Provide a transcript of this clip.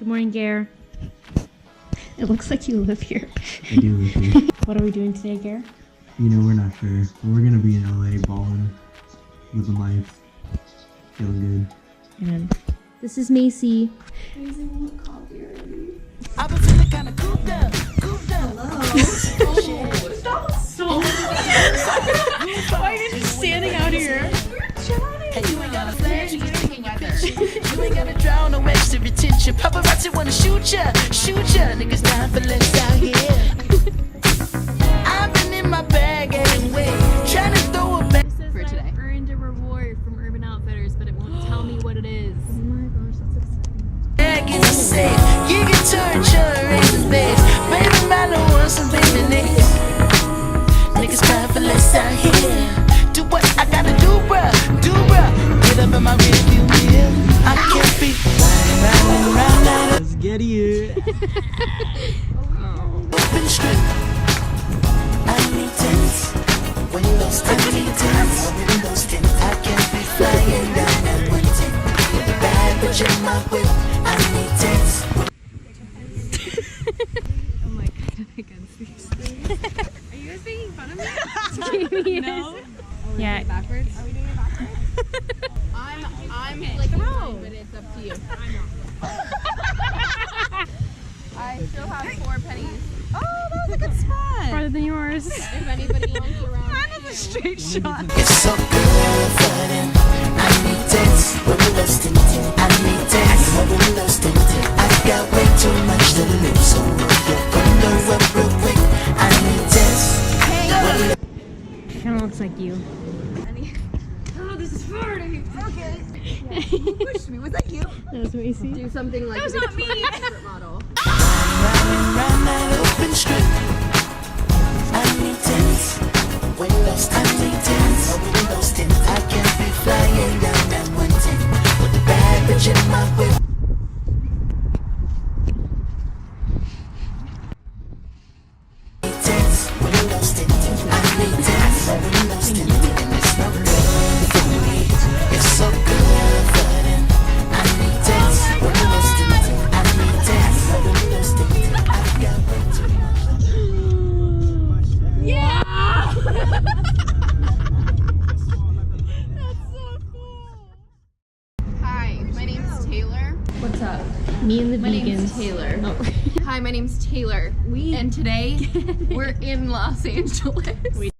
Good morning, Gare. It looks like you live here. I do live here. What are we doing today, Gare? You know, we're not sure. But we're gonna be in LA balling, living life, feeling good. And this is Macy. I've been feeling kinda cooped up. Why are you just standing out here? And you ain't gotta flash, you taking your picture. You ain't gotta drown no extra retention. Paparazzi wanna shoot ya. Niggas down for less out here. I've been in my bag anyway, trying to throw a back. For today. Earned a reward from Urban Outfitters, but it won't tell me what it is. Oh my gosh, that's exciting. Bag is a safe. You can turn your razor base. Baby, my little want some baby names. Niggas crying for less out here. Do what I gotta do, bruh. Get up in my rearview mirror. I can't be riding round that Let's get it. open strip. I need tents. Windows, I need tents. Windows tint. I can't be flying down that one tent. With a bad bitch in my whip. I need tents. Oh my god, I can't see. Are you guys making fun of me? No. Yeah. Backwards? Are we doing it backwards? I'm like no, but it's up to you. I still have 4 pennies. Oh, that was a good spot. Farther than yours. If anybody wants to round That was a straight shot. It's so good for them. I need tents. Windows tinted. I need tents. Windows tinted. I got way too much to lose, so you're gonna up real quick. I need tents. Kind of looks like you. Oh, this is hard. Okay. Who pushed me? Was that you? That was Macy. Do something like That was not me. model. Round that open strip. I need tents. Windows, I need tents. Windows tint. I can't be flying down that one tent. With a bad bitch in my whip. Tents. Windows tint. I need tents. Windows tint. And it's no good for me. It's so good for them. I need tents. Windows tint. I need tents. Windows tint. I got way too much. Hi, my name's Taylor. What's up? Me and the My name's vegans. Taylor. Oh. Hi, my name's Taylor. And today we're in Los Angeles. We